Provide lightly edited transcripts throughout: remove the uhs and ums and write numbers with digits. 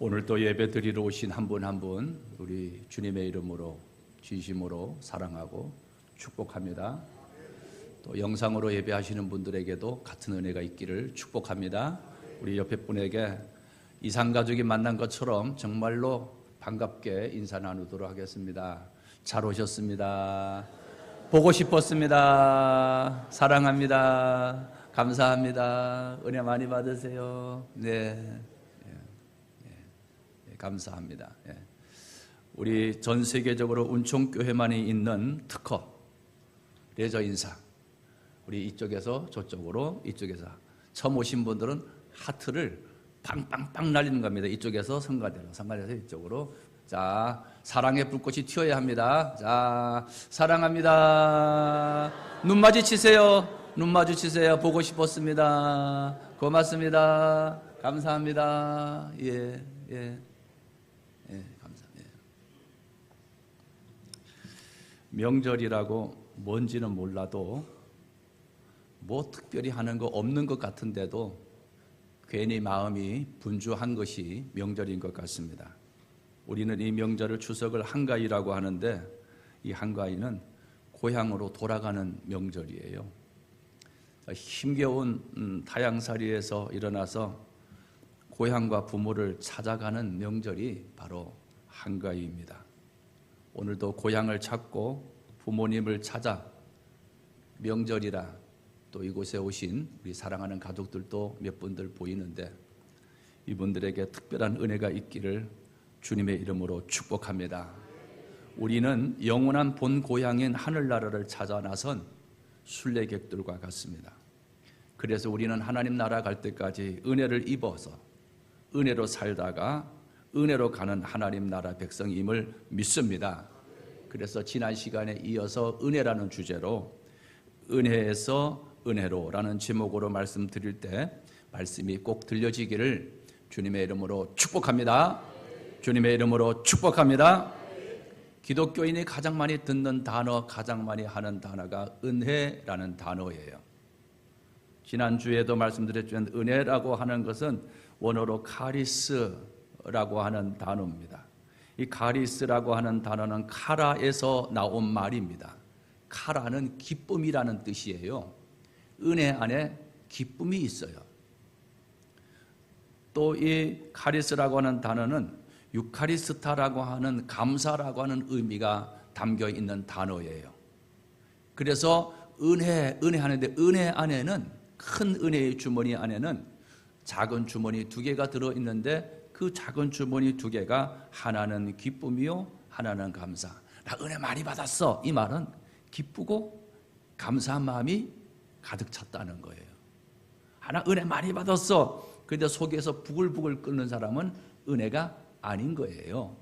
오늘 또 예배 드리러 오신 한 분 한 분 우리 주님의 이름으로 진심으로 사랑하고 축복합니다. 또 영상으로 예배하시는 분들에게도 같은 은혜가 있기를 축복합니다. 우리 옆에 분에게 이산가족이 만난 것처럼 정말로 반갑게 인사 나누도록 하겠습니다. 잘 오셨습니다. 보고 싶었습니다. 사랑합니다. 감사합니다. 은혜 많이 받으세요. 네. 감사합니다. 우리 전 세계적으로 운총교회만이 있는 특허 레저 인사, 우리 이쪽에서 저쪽으로, 이쪽에서 처음 오신 분들은 하트를 빵빵빵 날리는 겁니다. 이쪽에서 성가대로 이쪽으로. 자, 사랑의 불꽃이 튀어야 합니다. 자, 사랑합니다. 눈 마주치세요. 보고 싶었습니다. 고맙습니다. 감사합니다. 감사합니다. 명절이라고 뭔지는 몰라도 뭐 특별히 하는 거 없는 것 같은데도 괜히 마음이 분주한 것이 명절인 것 같습니다. 우리는 이 명절을 추석을 한가위라고 하는데 이 한가위는 고향으로 돌아가는 명절이에요. 힘겨운 타향살이에서 일어나서 고향과 부모를 찾아가는 명절이 바로 한가위입니다. 오늘도 고향을 찾고 부모님을 찾아 명절이라 또 이곳에 오신 우리 사랑하는 가족들도 몇 분들 보이는데 이분들에게 특별한 은혜가 있기를 주님의 이름으로 축복합니다. 우리는 영원한 본 고향인 하늘나라를 찾아 나선 순례객들과 같습니다. 그래서 우리는 하나님 나라 갈 때까지 은혜를 입어서 은혜로 살다가 은혜로 가는 하나님 나라 백성임을 믿습니다. 그래서 지난 시간에 이어서 은혜라는 주제로 은혜에서 은혜로라는 제목으로 말씀드릴 때 말씀이 꼭 들려지기를 주님의 이름으로 축복합니다. 주님의 이름으로 축복합니다. 기독교인이 가장 많이 듣는 단어, 가장 많이 하는 단어가 은혜라는 단어예요. 지난주에도 말씀드렸지만 은혜라고 하는 것은 원어로 카리스라고 하는 단어입니다. 이 카리스라고 하는 단어는 카라에서 나온 말입니다. 카라는 기쁨이라는 뜻이에요. 은혜 안에 기쁨이 있어요. 또 이 카리스라고 하는 단어는 유카리스타라고 하는 감사라고 하는 의미가 담겨 있는 단어예요. 그래서 은혜 하는데 은혜 안에는 큰 은혜의 주머니 안에는 작은 주머니 두 개가 들어있는데 그 작은 주머니 두 개가 하나는 기쁨이요 하나는 감사. 나 은혜 많이 받았어. 이 말은 기쁘고 감사한 마음이 가득 찼다는 거예요. 하나 은혜 많이 받았어. 그런데 속에서 부글부글 끓는 사람은 은혜가 아닌 거예요.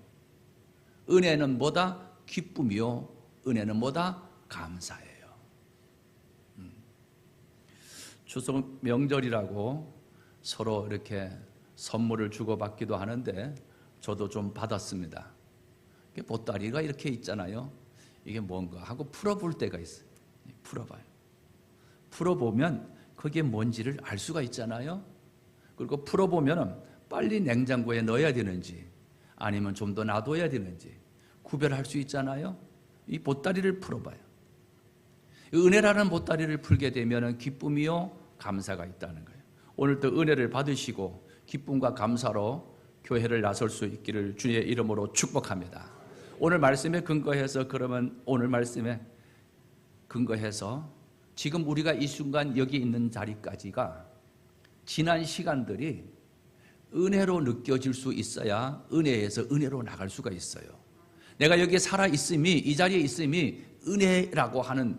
은혜는 뭐다? 기쁨이요. 은혜는 뭐다? 감사예요. 추석 명절이라고 서로 이렇게 선물을 주고받기도 하는데 저도 좀 받았습니다. 보따리가 이렇게 있잖아요. 이게 뭔가 하고 풀어볼 때가 있어요. 풀어봐요. 풀어보면 그게 뭔지를 알 수가 있잖아요. 그리고 풀어보면 빨리 냉장고에 넣어야 되는지 아니면 좀 더 놔둬야 되는지 구별할 수 있잖아요. 이 보따리를 풀어봐요. 은혜라는 보따리를 풀게 되면 기쁨이요 감사가 있다는 거예요. 오늘도 은혜를 받으시고 기쁨과 감사로 교회를 나설 수 있기를 주님의 이름으로 축복합니다. 오늘 말씀에 근거해서 그러면 오늘 말씀에 근거해서 지금 우리가 이 순간 여기 있는 자리까지가 지난 시간들이 은혜로 느껴질 수 있어야 은혜에서 은혜로 나갈 수가 있어요. 내가 여기 살아 있음이 이 자리에 있음이 은혜라고 하는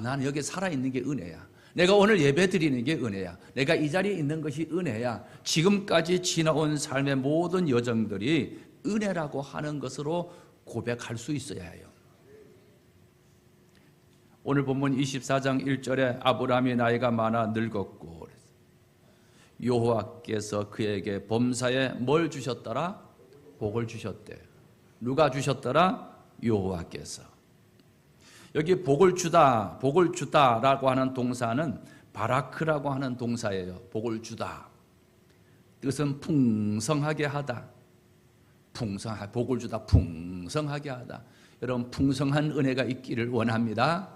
나는 여기 살아 있는 게 은혜야. 내가 오늘 예배 드리는 게 은혜야. 내가 이 자리에 있는 것이 은혜야. 지금까지 지나온 삶의 모든 여정들이 은혜라고 하는 것으로 고백할 수 있어야 해요. 오늘 본문 24장 1절에 아브라함이 나이가 많아 늙었고 여호와께서 그에게 범사에 뭘 주셨더라? 복을 주셨대. 누가 주셨더라? 여호와께서. 여기 복을 주다라고 하는 동사는 바라크라고 하는 동사예요. 복을 주다. 뜻은 풍성하게 하다. 복을 주다, 풍성하게 하다. 여러분, 풍성한 은혜가 있기를 원합니다.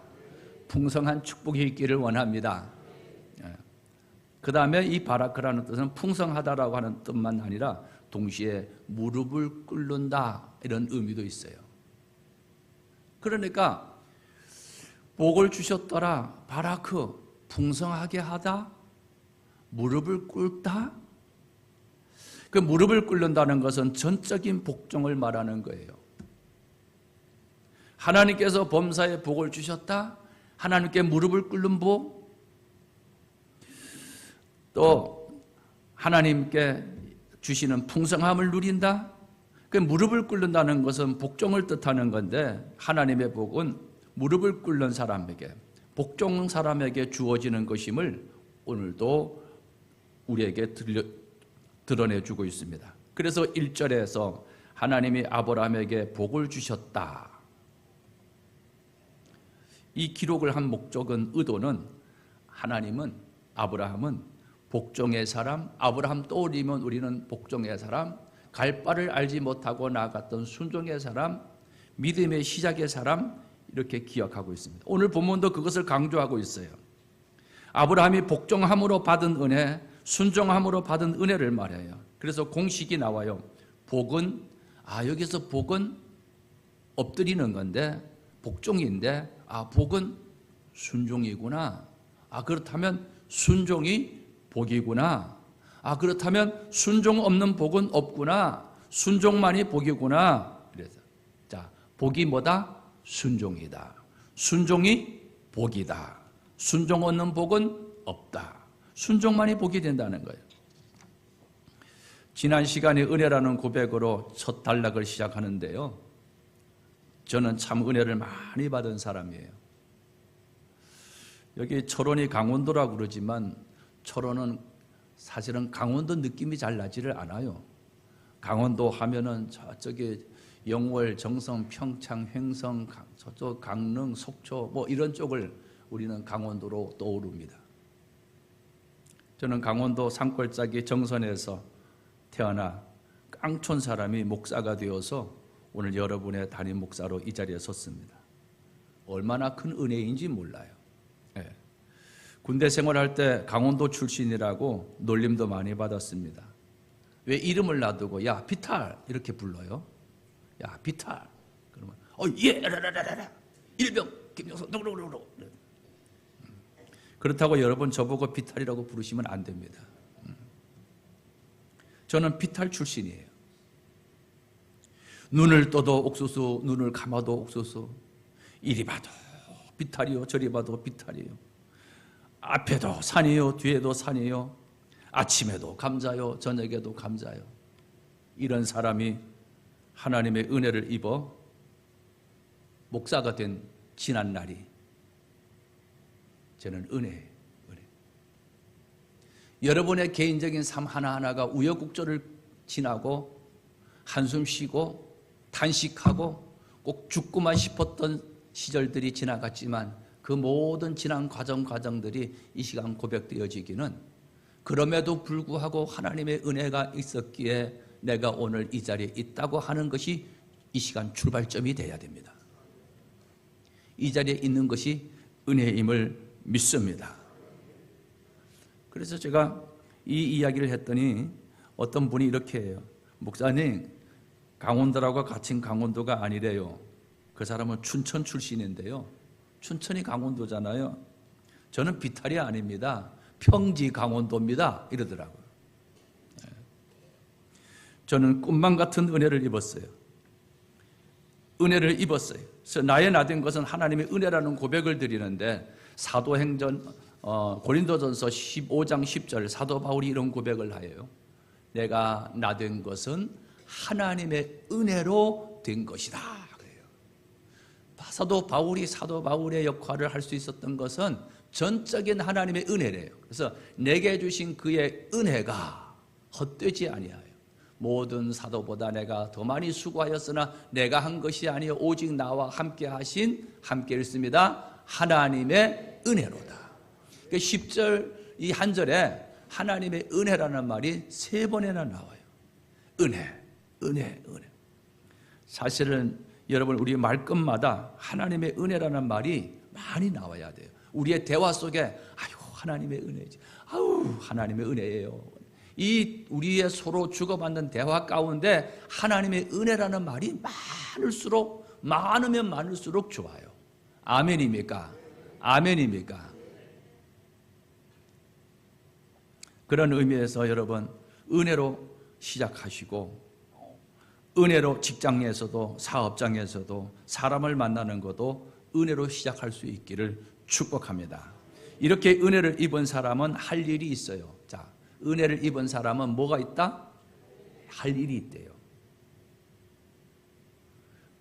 풍성한 축복이 있기를 원합니다. 그 다음에 이 바라크라는 뜻은 풍성하다라고 하는 뜻만 아니라 동시에 무릎을 꿇는다 이런 의미도 있어요. 그러니까 복을 주셨더라, 바라크, 풍성하게 하다, 무릎을 꿇다. 그 무릎을 꿇는다는 것은 전적인 복종을 말하는 거예요. 하나님께서 범사에 복을 주셨다, 하나님께 무릎을 꿇는 복, 또 하나님께 주시는 풍성함을 누린다. 그 무릎을 꿇는다는 것은 복종을 뜻하는 건데, 하나님의 복은 무릎을 꿇는 사람에게, 복종 사람에게 주어지는 것임을 오늘도 우리에게 드러내주고 있습니다. 그래서 1절에서 하나님이 아브라함에게 복을 주셨다, 이 기록을 한 목적은, 의도는 하나님은, 아브라함은 복종의 사람, 아브라함 떠올리면 우리는 복종의 사람, 갈 바를 알지 못하고 나아갔던 순종의 사람, 믿음의 시작의 사람, 이렇게 기억하고 있습니다. 오늘 본문도 그것을 강조하고 있어요. 아브라함이 복종함으로 받은 은혜, 순종함으로 받은 은혜를 말해요. 그래서 공식이 나와요. 복은, 여기서 복은 엎드리는 건데 복종인데, 복은 순종이구나. 그렇다면 순종이 복이구나. 그렇다면 순종 없는 복은 없구나. 순종만이 복이구나. 그래서 복이 뭐다? 순종이다. 순종이 복이다. 순종 없는 복은 없다. 순종만이 복이 된다는 거예요. 지난 시간에 은혜라는 고백으로 첫 단락을 시작하는데요, 저는 참 은혜를 많이 받은 사람이에요. 여기 철원이 강원도라고 그러지만 철원은 사실은 강원도 느낌이 잘 나지를 않아요. 강원도 하면은 저쪽에 영월, 정성, 평창, 횡성, 저쪽 강릉, 속초 뭐 이런 쪽을 우리는 강원도로 떠오릅니다. 저는 강원도 산골짜기 정선에서 태어나 깡촌 사람이 목사가 되어서 오늘 여러분의 담임 목사로 이 자리에 섰습니다. 얼마나 큰 은혜인지 몰라요. 군대 생활할 때 강원도 출신이라고 놀림도 많이 받았습니다. 왜 이름을 놔두고 야 비탈 이렇게 불러요? 야 비탈. 그러면 예 라라라라 일병 김영석 노노노노. 그렇다고 여러분 저보고 비탈이라고 부르시면 안 됩니다. 저는 비탈 출신이에요. 눈을 떠도 옥수수, 눈을 감아도 옥수수, 이리 봐도 비탈이요, 저리 봐도 비탈이요. 앞에도 산이요, 뒤에도 산이요. 아침에도 감자요, 저녁에도 감자요. 이런 사람이 하나님의 은혜를 입어 목사가 된 지난 날이 저는 은혜예요. 은혜. 여러분의 개인적인 삶 하나하나가 우여곡절을 지나고 한숨 쉬고 탄식하고 꼭 죽고만 싶었던 시절들이 지나갔지만 그 모든 지난 과정들이 이 시간 고백되어지기는, 그럼에도 불구하고 하나님의 은혜가 있었기에 내가 오늘 이 자리에 있다고 하는 것이 이 시간 출발점이 돼야 됩니다. 이 자리에 있는 것이 은혜임을 믿습니다. 그래서 제가 이 이야기를 했더니 어떤 분이 이렇게 해요. 목사님, 강원도라고 갇힌 강원도가 아니래요. 그 사람은 춘천 출신인데요. 춘천이 강원도잖아요. 저는 비탈이 아닙니다. 평지 강원도입니다. 이러더라고요. 저는 꿈만 같은 은혜를 입었어요. 은혜를 입었어요. 그래서 나의 나된 것은 하나님의 은혜라는 고백을 드리는데, 사도행전 고린도전서 15장 10절 사도 바울이 이런 고백을 하여요. 내가 나된 것은 하나님의 은혜로 된 것이다. 그래요. 사도 바울의 역할을 할 수 있었던 것은 전적인 하나님의 은혜래요. 그래서 내게 주신 그의 은혜가 헛되지 아니하여 모든 사도보다 내가 더 많이 수고하였으나 내가 한 것이 아니요 오직 나와 함께 하신, 함께 읽습니다, 하나님의 은혜로다. 10절 이 한 절에 하나님의 은혜라는 말이 3번이나 나와요. 은혜, 은혜, 은혜. 사실은 여러분 우리 말끝마다 하나님의 은혜라는 말이 많이 나와야 돼요. 우리의 대화 속에 아유 하나님의 은혜지, 아유 하나님의 은혜예요. 이 우리의 서로 주고받는 대화 가운데 하나님의 은혜라는 말이 많으면 많을수록 좋아요. 아멘입니까? 아멘입니까? 그런 의미에서 여러분 은혜로 시작하시고 은혜로 직장에서도 사업장에서도 사람을 만나는 것도 은혜로 시작할 수 있기를 축복합니다. 이렇게 은혜를 입은 사람은 할 일이 있어요. 자, 은혜를 입은 사람은 뭐가 있다? 할 일이 있대요.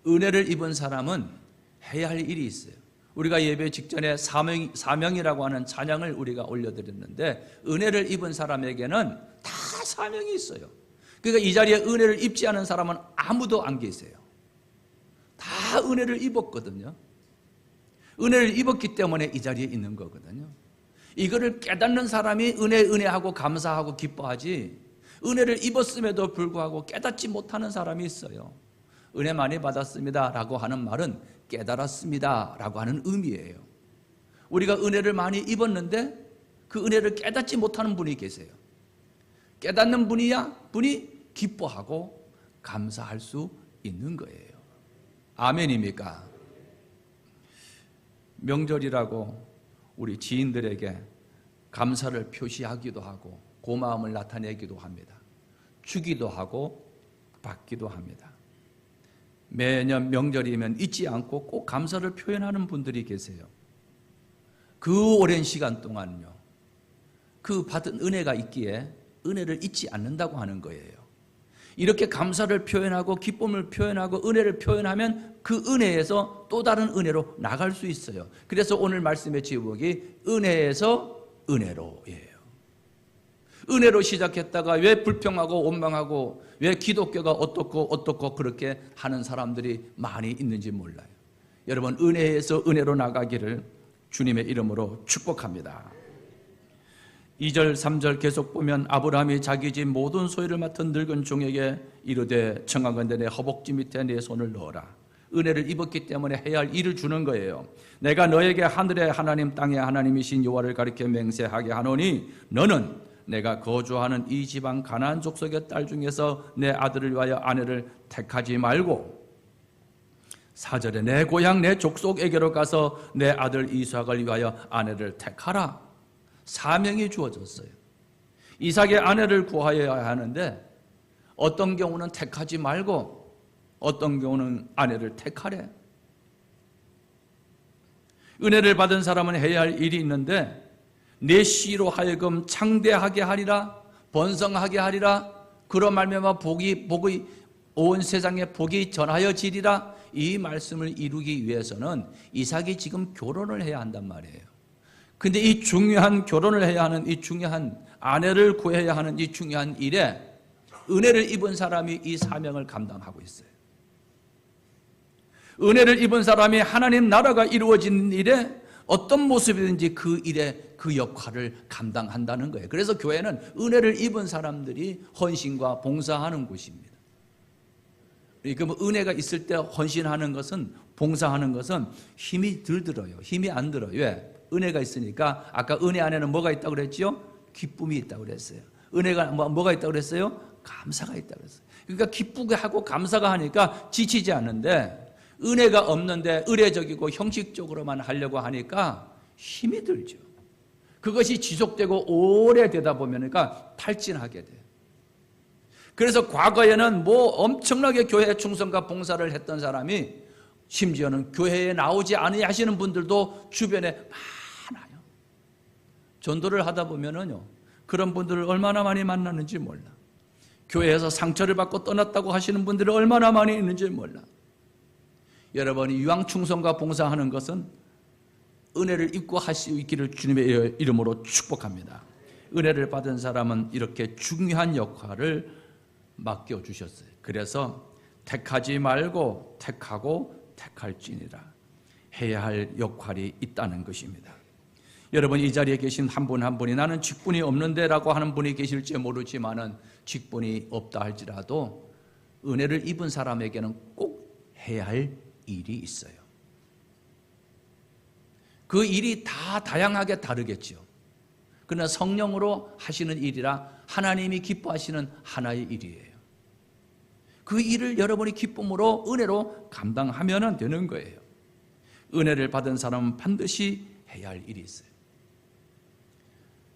은혜를 입은 사람은 해야 할 일이 있어요. 우리가 예배 직전에 사명이라고 하는 찬양을 우리가 올려드렸는데 은혜를 입은 사람에게는 다 사명이 있어요. 그러니까 이 자리에 은혜를 입지 않은 사람은 아무도 안 계세요. 다 은혜를 입었거든요. 은혜를 입었기 때문에 이 자리에 있는 거거든요. 이거를 깨닫는 사람이 은혜하고 감사하고 기뻐하지, 은혜를 입었음에도 불구하고 깨닫지 못하는 사람이 있어요. 은혜 많이 받았습니다 라고 하는 말은 깨달았습니다 라고 하는 의미예요. 우리가 은혜를 많이 입었는데 그 은혜를 깨닫지 못하는 분이 계세요. 깨닫는 분이 기뻐하고 감사할 수 있는 거예요. 아멘입니까? 명절이라고 우리 지인들에게 감사를 표시하기도 하고 고마움을 나타내기도 합니다. 주기도 하고 받기도 합니다. 매년 명절이면 잊지 않고 꼭 감사를 표현하는 분들이 계세요. 그 오랜 시간 동안요, 그 받은 은혜가 있기에 은혜를 잊지 않는다고 하는 거예요. 이렇게 감사를 표현하고 기쁨을 표현하고 은혜를 표현하면 그 은혜에서 또 다른 은혜로 나갈 수 있어요. 그래서 오늘 말씀의 제목이 은혜에서 은혜로예요. 은혜로 시작했다가 왜 불평하고 원망하고 왜 기독교가 어떻고 그렇게 하는 사람들이 많이 있는지 몰라요. 여러분 은혜에서 은혜로 나가기를 주님의 이름으로 축복합니다. 2절 3절 계속 보면 아브라함이 자기 집 모든 소유를 맡은 늙은 종에게 이르되 청하건대 내 허벅지 밑에 내 손을 넣어라. 은혜를 입었기 때문에 해야 할 일을 주는 거예요. 내가 너에게 하늘의 하나님 땅의 하나님이신 여호와를 가리켜 맹세하게 하노니 너는 내가 거주하는 이 지방 가나안 족속의 딸 중에서 내 아들을 위하여 아내를 택하지 말고 4절에 내 고향 내 족속에게로 가서 내 아들 이삭을 위하여 아내를 택하라. 사명이 주어졌어요. 이삭의 아내를 구하여야 하는데 어떤 경우는 택하지 말고 어떤 경우는 아내를 택하래. 은혜를 받은 사람은 해야 할 일이 있는데 내 씨로 하여금 창대하게 하리라, 번성하게 하리라, 그런 말미암아 복이 온 세상에 복이 전하여지리라. 이 말씀을 이루기 위해서는 이삭이 지금 결혼을 해야 한단 말이에요. 근데 이 중요한 결혼을 해야 하는 이 중요한 아내를 구해야 하는 이 중요한 일에 은혜를 입은 사람이 이 사명을 감당하고 있어요. 은혜를 입은 사람이 하나님 나라가 이루어지는 일에 어떤 모습이든지 그 일에 그 역할을 감당한다는 거예요. 그래서 교회는 은혜를 입은 사람들이 헌신과 봉사하는 곳입니다. 그러니까 은혜가 있을 때 헌신하는 것은, 봉사하는 것은 힘이 덜 들어요. 힘이 안 들어요. 왜? 은혜가 있으니까. 아까 은혜 안에는 뭐가 있다고 그랬죠? 기쁨이 있다고 그랬어요. 은혜가 뭐가 있다고 그랬어요? 감사가 있다고 그랬어요. 그러니까 기쁘게 하고 감사가 하니까 지치지 않는데, 은혜가 없는데 의례적이고 형식적으로만 하려고 하니까 힘이 들죠. 그것이 지속되고 오래되다 보니까 탈진하게 돼요. 그래서 과거에는 엄청나게 교회 충성과 봉사를 했던 사람이 심지어는 교회에 나오지 아니하시는 분들도 주변에 많아요. 전도를 하다 보면은요, 그런 분들을 얼마나 많이 만나는지 몰라. 교회에서 상처를 받고 떠났다고 하시는 분들이 얼마나 많이 있는지 몰라. 여러분이 유황 충성과 봉사하는 것은 은혜를 입고 할 수 있기를 주님의 이름으로 축복합니다. 은혜를 받은 사람은 이렇게 중요한 역할을 맡겨주셨어요. 그래서 택하지 말고 택하고 택할지니라 해야 할 역할이 있다는 것입니다. 여러분, 이 자리에 계신 한 분 한 분이 나는 직분이 없는데 라고 하는 분이 계실지 모르지만은 직분이 없다 할지라도 은혜를 입은 사람에게는 꼭 해야 할 일이 있어요. 그 일이 다 다양하게 다르겠죠. 그러나 성령으로 하시는 일이라 하나님이 기뻐하시는 하나의 일이에요. 그 일을 여러분이 기쁨으로 은혜로 감당하면 되는 거예요. 은혜를 받은 사람은 반드시 해야 할 일이 있어요.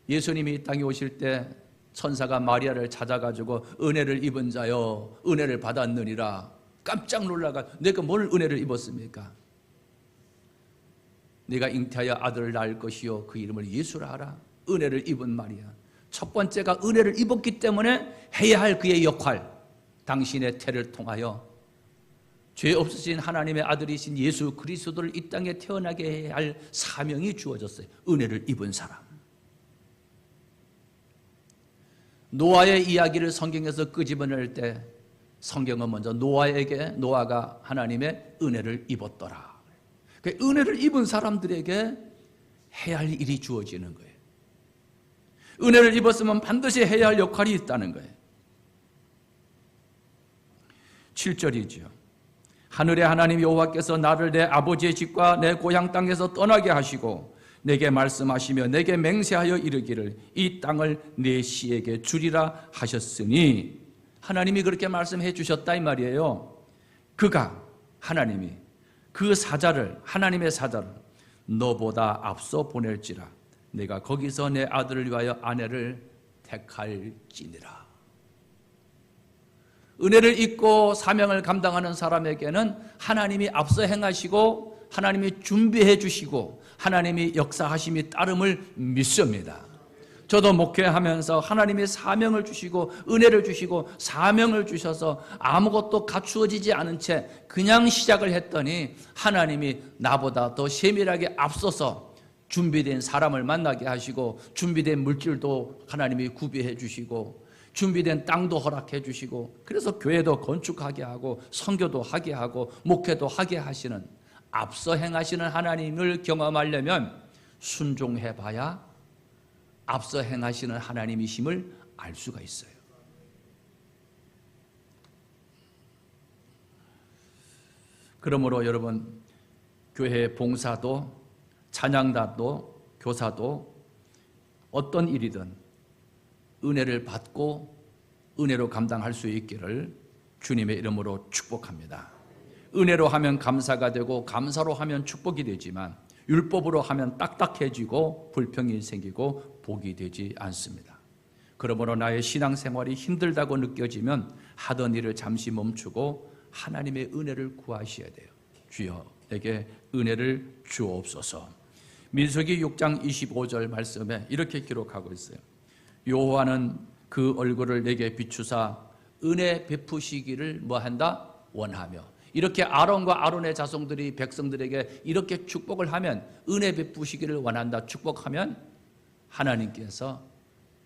예수님이 이 땅에 오실 때 천사가 마리아를 찾아가지고 은혜를 입은 자여 은혜를 받았느니라 깜짝 놀라가 내가 뭘 은혜를 입었습니까? 네가 잉태하여 아들을 낳을 것이요 그 이름을 예수라 하라. 은혜를 입은 마리아. 첫 번째가 은혜를 입었기 때문에 해야 할 그의 역할, 당신의 태를 통하여 죄 없으신 하나님의 아들이신 예수 그리스도를 이 땅에 태어나게 해야 할 사명이 주어졌어요. 은혜를 입은 사람. 노아의 이야기를 성경에서 끄집어낼 때 성경은 먼저 노아가 하나님의 은혜를 입었더라. 은혜를 입은 사람들에게 해야 할 일이 주어지는 거예요. 은혜를 입었으면 반드시 해야 할 역할이 있다는 거예요. 7절이죠. 하늘의 하나님 여호와께서 나를 내 아버지의 집과 내 고향 땅에서 떠나게 하시고 내게 말씀하시며 내게 맹세하여 이르기를 이 땅을 내 씨에게 주리라 하셨으니, 하나님이 그렇게 말씀해 주셨다 이 말이에요. 그가 하나님이 그 사자를, 하나님의 사자를 너보다 앞서 보낼지라 내가 거기서 내 아들을 위하여 아내를 택할지니라. 은혜를 입고 사명을 감당하는 사람에게는 하나님이 앞서 행하시고 하나님이 준비해 주시고 하나님이 역사하심이 따름을 믿습니다. 저도 목회하면서 하나님이 사명을 주시고 은혜를 주시고 사명을 주셔서 아무것도 갖추어지지 않은 채 그냥 시작을 했더니 하나님이 나보다 더 세밀하게 앞서서 준비된 사람을 만나게 하시고 준비된 물질도 하나님이 구비해 주시고 준비된 땅도 허락해 주시고 그래서 교회도 건축하게 하고 선교도 하게 하고 목회도 하게 하시는, 앞서 행하시는 하나님을 경험하려면 순종해봐야 앞서 행하시는 하나님이심을 알 수가 있어요. 그러므로 여러분, 교회 봉사도 찬양단도 교사도 어떤 일이든 은혜를 받고 은혜로 감당할 수 있기를 주님의 이름으로 축복합니다. 은혜로 하면 감사가 되고 감사로 하면 축복이 되지만 율법으로 하면 딱딱해지고 불평이 생기고 복이 되지 않습니다. 그러므로 나의 신앙생활이 힘들다고 느껴지면 하던 일을 잠시 멈추고 하나님의 은혜를 구하셔야 돼요. 주여 내게 은혜를 주옵소서. 민수기 6장 25절 말씀에 이렇게 기록하고 있어요. 여호와는 그 얼굴을 내게 비추사 은혜 베푸시기를 뭐한다? 원하며. 이렇게 아론과 아론의 자손들이 백성들에게 이렇게 축복을 하면, 은혜 베푸시기를 원한다 축복하면 하나님께서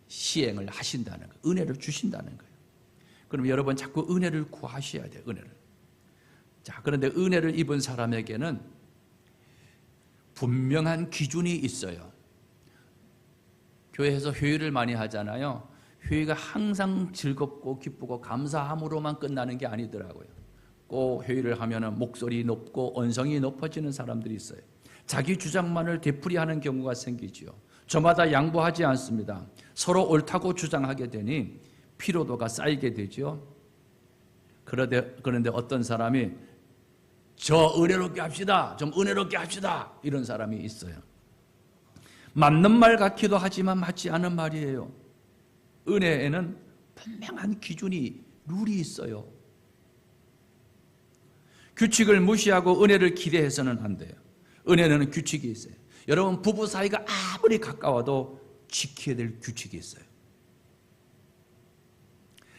시행을 하신다는 거예요. 은혜를 주신다는 거예요. 그럼 여러분 자꾸 은혜를 구하셔야 돼요. 은혜를. 자, 그런데 은혜를 입은 사람에게는 분명한 기준이 있어요. 교회에서 회의를 많이 하잖아요. 회의가 항상 즐겁고 기쁘고 감사함으로만 끝나는 게 아니더라고요. 꼭 회의를 하면 목소리 높고 언성이 높아지는 사람들이 있어요. 자기 주장만을 되풀이하는 경우가 생기지요. 저마다 양보하지 않습니다. 서로 옳다고 주장하게 되니 피로도가 쌓이게 되죠. 그런데 어떤 사람이 저 은혜롭게 합시다, 좀 은혜롭게 합시다, 이런 사람이 있어요. 맞는 말 같기도 하지만 맞지 않은 말이에요. 은혜에는 분명한 기준이, 룰이 있어요. 규칙을 무시하고 은혜를 기대해서는 안 돼요. 은혜는 규칙이 있어요. 여러분, 부부 사이가 아무리 가까워도 지켜야 될 규칙이 있어요.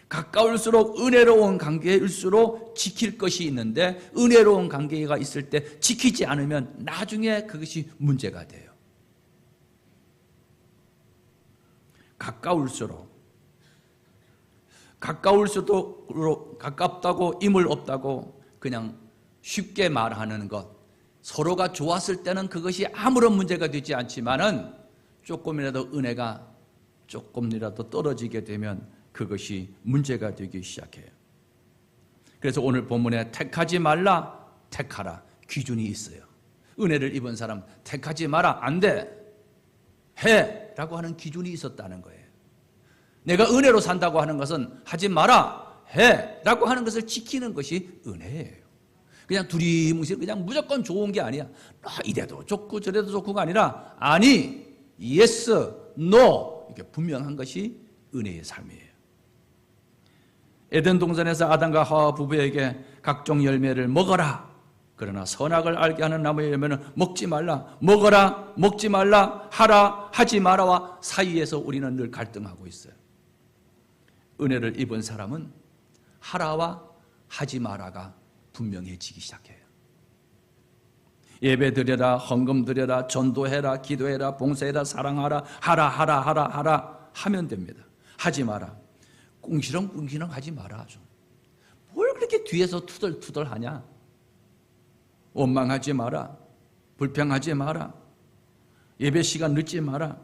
가까울수록 은혜로운 관계일수록 지킬 것이 있는데, 은혜로운 관계가 있을 때 지키지 않으면 나중에 그것이 문제가 돼요. 가까울수록 가깝다고 임을 없다고 그냥 쉽게 말하는 것, 서로가 좋았을 때는 그것이 아무런 문제가 되지 않지만은 조금이라도 은혜가 조금이라도 떨어지게 되면 그것이 문제가 되기 시작해요. 그래서 오늘 본문에 택하지 말라, 택하라 기준이 있어요. 은혜를 입은 사람 택하지 마라, 안 돼, 해 라고 하는 기준이 있었다는 거예요. 내가 은혜로 산다고 하는 것은 하지 마라, 해 라고 하는 것을 지키는 것이 은혜예요. 그냥 두리뭉실 그냥 무조건 좋은 게 아니야. 이래도 좋고 저래도 좋고가 아니라 아니, 예스, 노 이렇게 분명한 것이 은혜의 삶이에요. 에덴 동산에서 아담과 하와 부부에게 각종 열매를 먹어라, 그러나 선악을 알게 하는 나무의 열매는 먹지 말라, 먹어라, 먹지 말라, 하라, 하지 마라와 사이에서 우리는 늘 갈등하고 있어요. 은혜를 입은 사람은 하라와 하지 마라가 분명해지기 시작해요. 예배 드려라, 헌금 드려라, 전도해라, 기도해라, 봉사해라, 사랑하라, 하라 하면 됩니다. 하지 마라, 꿍시렁 하지 마라. 좀 뭘 그렇게 뒤에서 투덜투덜 하냐. 원망하지 마라, 불평하지 마라, 예배 시간 늦지 마라.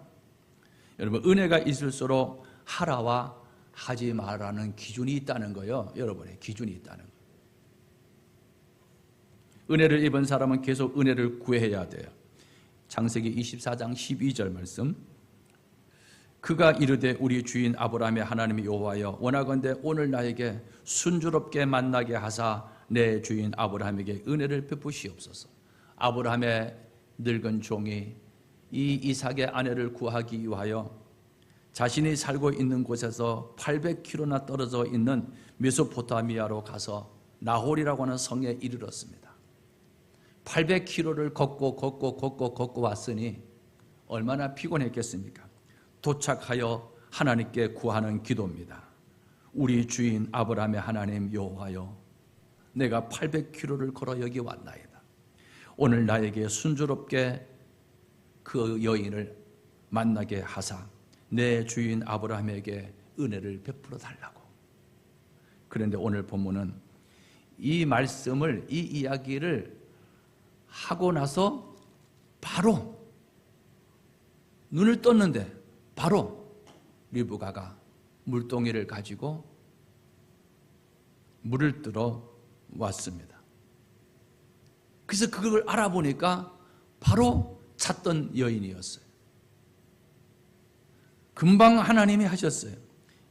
여러분, 은혜가 있을수록 하라와 하지 마라는 기준이 있다는 거예요. 여러분의 기준이 있다는 거예요. 은혜를 입은 사람은 계속 은혜를 구해야 돼요. 창세기 24장 12절 말씀, 그가 이르되 우리 주인 아브라함의 하나님이 여호와여 원하건대 오늘 나에게 순조롭게 만나게 하사 내 주인 아브라함에게 은혜를 베푸시옵소서. 아브라함의 늙은 종이 이 이삭의 아내를 구하기 위하여 자신이 살고 있는 곳에서 800km나 떨어져 있는 메소포타미아로 가서 나홀이라고 하는 성에 이르렀습니다. 800km를 걷고 왔으니 얼마나 피곤했겠습니까? 도착하여 하나님께 구하는 기도입니다. 우리 주인 아브라함의 하나님 여호와여, 내가 800km를 걸어 여기 왔나이다. 오늘 나에게 순조롭게 그 여인을 만나게 하사 내 주인 아브라함에게 은혜를 베풀어 달라고. 그런데 오늘 본문은 이 말씀을, 이 이야기를 하고 나서 바로 눈을 떴는데 바로 리브가가 물동이를 가지고 물을 뜨러 왔습니다. 그래서 그걸 알아보니까 바로 찾던 여인이었어요. 금방 하나님이 하셨어요.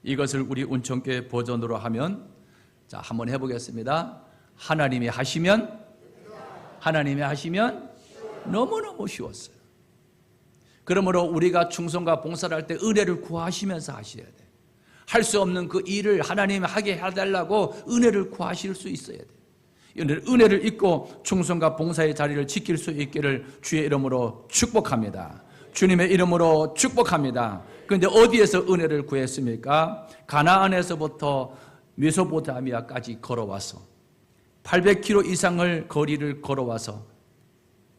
이것을 우리 운천교회 버전으로 하면, 자, 한번 해보겠습니다. 하나님이 하시면 너무너무 쉬웠어요. 그러므로 우리가 충성과 봉사를 할 때 은혜를 구하시면서 하셔야 돼요. 할 수 없는 그 일을 하나님이 하게 해달라고 은혜를 구하실 수 있어야 돼요. 은혜를 잊고 충성과 봉사의 자리를 지킬 수 있기를 주의 이름으로 축복합니다. 주님의 이름으로 축복합니다. 그런데 어디에서 은혜를 구했습니까? 가나안에서부터 메소포타미아까지 걸어와서 800km 이상을 거리를 걸어와서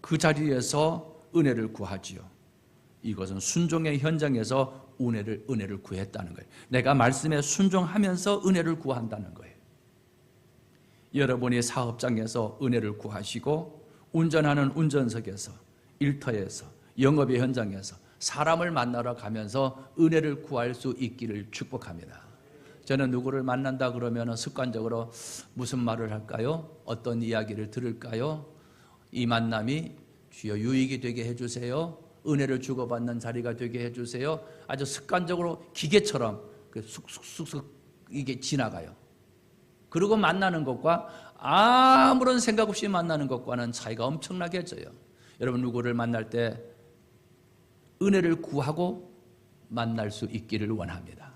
그 자리에서 은혜를 구하지요. 이것은 순종의 현장에서 은혜를 구했다는 거예요. 내가 말씀에 순종하면서 은혜를 구한다는 거예요. 여러분이 사업장에서 은혜를 구하시고 운전하는 운전석에서, 일터에서, 영업의 현장에서 사람을 만나러 가면서 은혜를 구할 수 있기를 축복합니다. 저는 누구를 만난다 그러면 습관적으로 무슨 말을 할까요? 어떤 이야기를 들을까요? 이 만남이 주여 유익이 되게 해주세요. 은혜를 주고받는 자리가 되게 해주세요. 아주 습관적으로 기계처럼 쑥쑥쑥쑥 이게 지나가요. 그리고 만나는 것과 아무런 생각 없이 만나는 것과는 차이가 엄청나게 져요. 여러분, 누구를 만날 때 은혜를 구하고 만날 수 있기를 원합니다.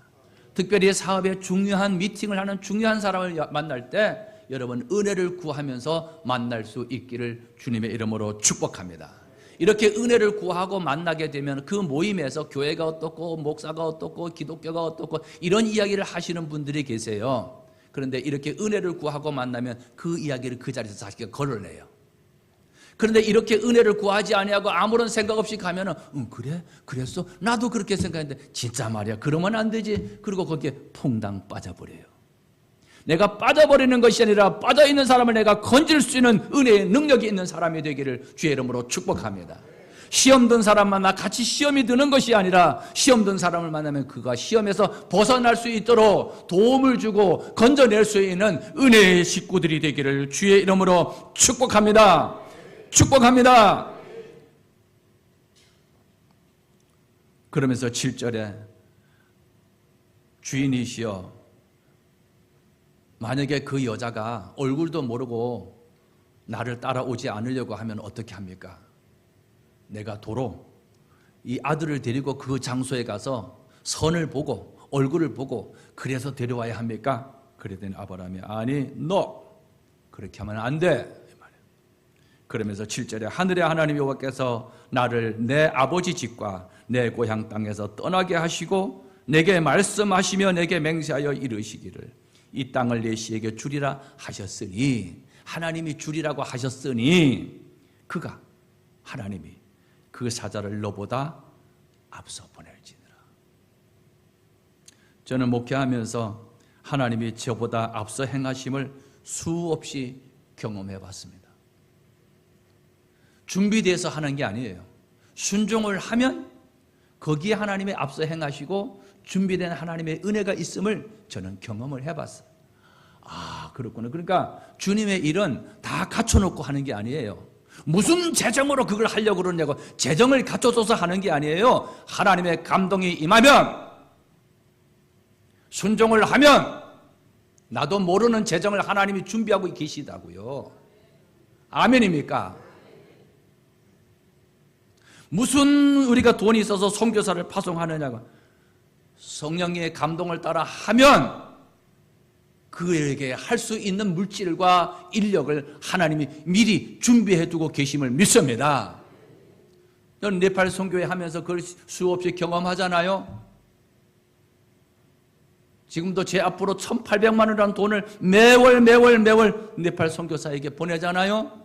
특별히 사업에 중요한 미팅을 하는 중요한 사람을 만날 때 여러분 은혜를 구하면서 만날 수 있기를 주님의 이름으로 축복합니다. 이렇게 은혜를 구하고 만나게 되면 그 모임에서 교회가 어떻고 목사가 어떻고 기독교가 어떻고 이런 이야기를 하시는 분들이 계세요. 그런데 이렇게 은혜를 구하고 만나면 그 이야기를 그 자리에서 자기가 걸어내요. 그런데 이렇게 은혜를 구하지 아니하고 아무런 생각 없이 가면은 그래? 그랬어? 나도 그렇게 생각했는데 진짜 말이야. 그러면 안 되지. 그리고 거기에 퐁당 빠져버려요. 내가 빠져버리는 것이 아니라 빠져있는 사람을 내가 건질 수 있는 은혜의 능력이 있는 사람이 되기를 주의 이름으로 축복합니다. 시험 든 사람 만나 같이 시험이 드는 것이 아니라 시험 든 사람을 만나면 그가 시험에서 벗어날 수 있도록 도움을 주고 건져낼 수 있는 은혜의 식구들이 되기를 주의 이름으로 축복합니다. 축복합니다. 그러면서 7절에 주인이시여, 만약에 그 여자가 얼굴도 모르고 나를 따라오지 않으려고 하면 어떻게 합니까? 내가 도로 이 아들을 데리고 그 장소에 가서 선을 보고 얼굴을 보고 그래서 데려와야 합니까? 그랬더니 아브라함이 아니, 너 그렇게 하면 안 돼. 그러면서 7절에 하늘의 하나님 여호와께서 나를 내 아버지 집과 내 고향 땅에서 떠나게 하시고 내게 말씀하시며 내게 맹세하여 이르시기를 이 땅을 내 씨에게 주리라 하셨으니, 하나님이 주리라고 하셨으니 그가, 하나님이 그 사자를 너보다 앞서 보낼지니라. 저는 목회하면서 하나님이 저보다 앞서 행하심을 수없이 경험해 봤습니다. 준비돼서 하는 게 아니에요. 순종을 하면 거기에 하나님이 앞서 행하시고 준비된 하나님의 은혜가 있음을 저는 경험을 해봤어요. 아, 그렇구나. 그러니까 주님의 일은 다 갖춰놓고 하는 게 아니에요. 무슨 재정으로 그걸 하려고 그러냐고 재정을 갖춰줘서 하는 게 아니에요. 하나님의 감동이 임하면, 순종을 하면 나도 모르는 재정을 하나님이 준비하고 계시다고요. 아멘입니까? 무슨 우리가 돈이 있어서 선교사를 파송하느냐고, 성령의 감동을 따라 하면 그에게 할 수 있는 물질과 인력을 하나님이 미리 준비해 두고 계심을 믿습니다. 저는 네팔 선교회 하면서 그걸 수없이 경험하잖아요. 지금도 제 앞으로 1,800만 원이라는 돈을 매월 네팔 선교사에게 보내잖아요.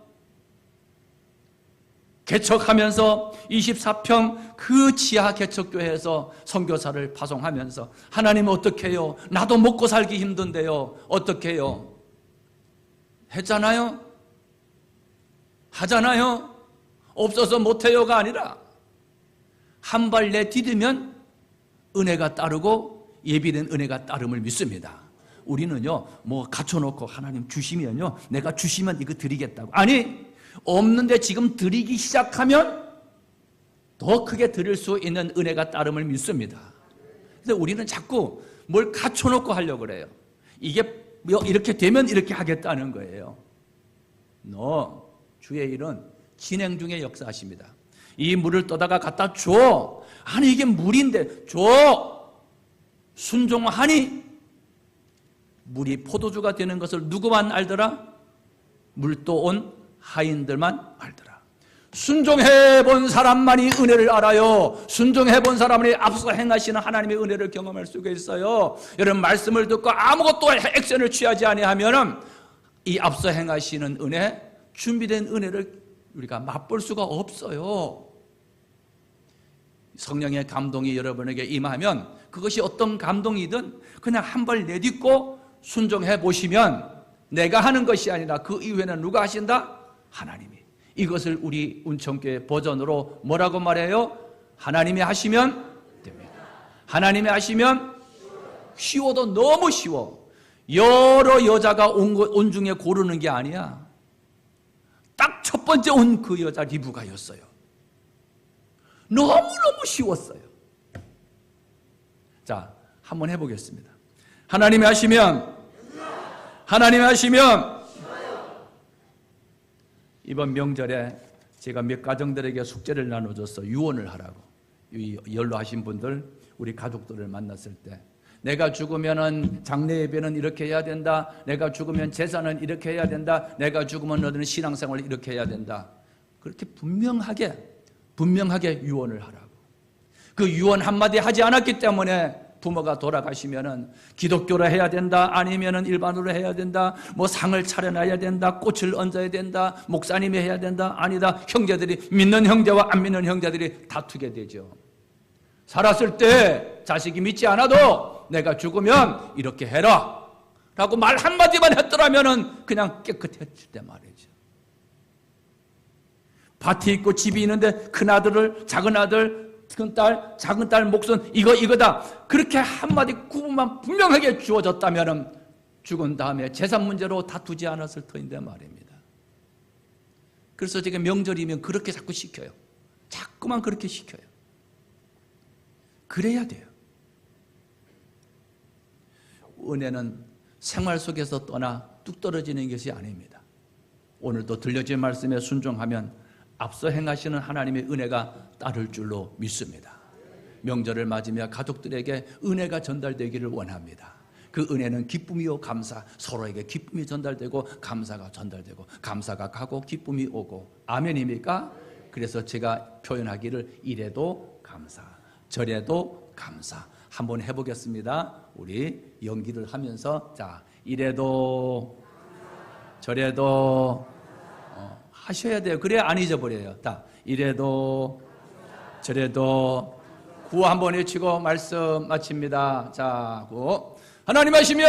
개척하면서 24평 그 지하 개척교회에서 선교사를 파송하면서 하나님 어떻게 해요? 나도 먹고 살기 힘든데요. 어떻게 해요? 했잖아요. 하잖아요. 없어서 못해요가 아니라 한 발 내디디면 은혜가 따르고 예비된 은혜가 따름을 믿습니다. 우리는요, 뭐 갖춰놓고 하나님 주시면요, 내가 주시면 이거 드리겠다고. 아니, 없는데 지금 드리기 시작하면 더 크게 드릴 수 있는 은혜가 따름을 믿습니다. 그래서 우리는 자꾸 뭘 갖춰놓고 하려고 그래요. 이게 이렇게 되면 이렇게 하겠다는 거예요. 주의 일은 진행 중에 역사하십니다. 이 물을 떠다가 갖다 줘. 아니, 이게 물인데 줘. 순종하니 물이 포도주가 되는 것을 누구만 알더라? 물도 온 하인들만 알더라. 순종해 본 사람만이 은혜를 알아요. 순종해 본 사람만이 앞서 행하시는 하나님의 은혜를 경험할 수가 있어요. 여러분, 말씀을 듣고 아무것도 액션을 취하지 아니하면은 이 앞서 행하시는 은혜, 준비된 은혜를 우리가 맛볼 수가 없어요. 성령의 감동이 여러분에게 임하면 그것이 어떤 감동이든 그냥 한 발 내딛고 순종해 보시면 내가 하는 것이 아니라 그 이후에는 누가 하신다? 하나님이. 이것을 우리 운천교회 버전으로 뭐라고 말해요? 하나님이 하시면 됩니다. 하나님이 하시면 쉬워도 너무 쉬워. 여러 여자가 온 중에 고르는 게 아니야. 딱 첫 번째 온 그 여자 리브가였어요. 너무너무 쉬웠어요. 자, 한번 해보겠습니다. 하나님이 하시면, 하나님이 하시면, 이번 명절에 제가 몇 가정들에게 숙제를 나눠줘서 유언을 하라고. 연로하신 분들, 우리 가족들을 만났을 때 내가 죽으면 장례 예배는 이렇게 해야 된다. 내가 죽으면 제사는 이렇게 해야 된다. 내가 죽으면 너희는 신앙생활을 이렇게 해야 된다. 그렇게 분명하게 유언을 하라고. 그 유언 한마디 하지 않았기 때문에 부모가 돌아가시면은 기독교로 해야 된다, 아니면은 일반으로 해야 된다, 뭐 상을 차려놔야 된다, 꽃을 얹어야 된다, 목사님이 해야 된다, 아니다. 형제들이, 믿는 형제와 안 믿는 형제들이 다투게 되죠. 살았을 때 자식이 믿지 않아도 내가 죽으면 이렇게 해라. 라고 말 한마디만 했더라면 그냥 깨끗해질 때 말이죠. 밭이 있고 집이 있는데 큰아들을, 작은아들, 큰딸, 작은딸 목숨 이거다. 그렇게 한마디 구분만 분명하게 주어졌다면 죽은 다음에 재산 문제로 다투지 않았을 터인데 말입니다. 그래서 제가 명절이면 그렇게 자꾸 시켜요. 자꾸만 그렇게 시켜요. 그래야 돼요. 은혜는 생활 속에서 떠나 뚝 떨어지는 것이 아닙니다. 오늘도 들려진 말씀에 순종하면 앞서 행하시는 하나님의 은혜가 따를 줄로 믿습니다. 명절을 맞으며 가족들에게 은혜가 전달되기를 원합니다. 그 은혜는 기쁨이요 감사, 서로에게 기쁨이 전달되고 감사가 전달되고 감사가 가고 기쁨이 오고 아멘입니까? 그래서 제가 표현하기를 이래도 감사, 저래도 감사 한번 해보겠습니다. 우리 연기를 하면서 자 이래도 저래도 하셔야 돼요. 그래야 안 잊어버려요. 자 이래도 저래도 구호 한번 외치고 말씀 마칩니다. 자 구호 하나님 하시면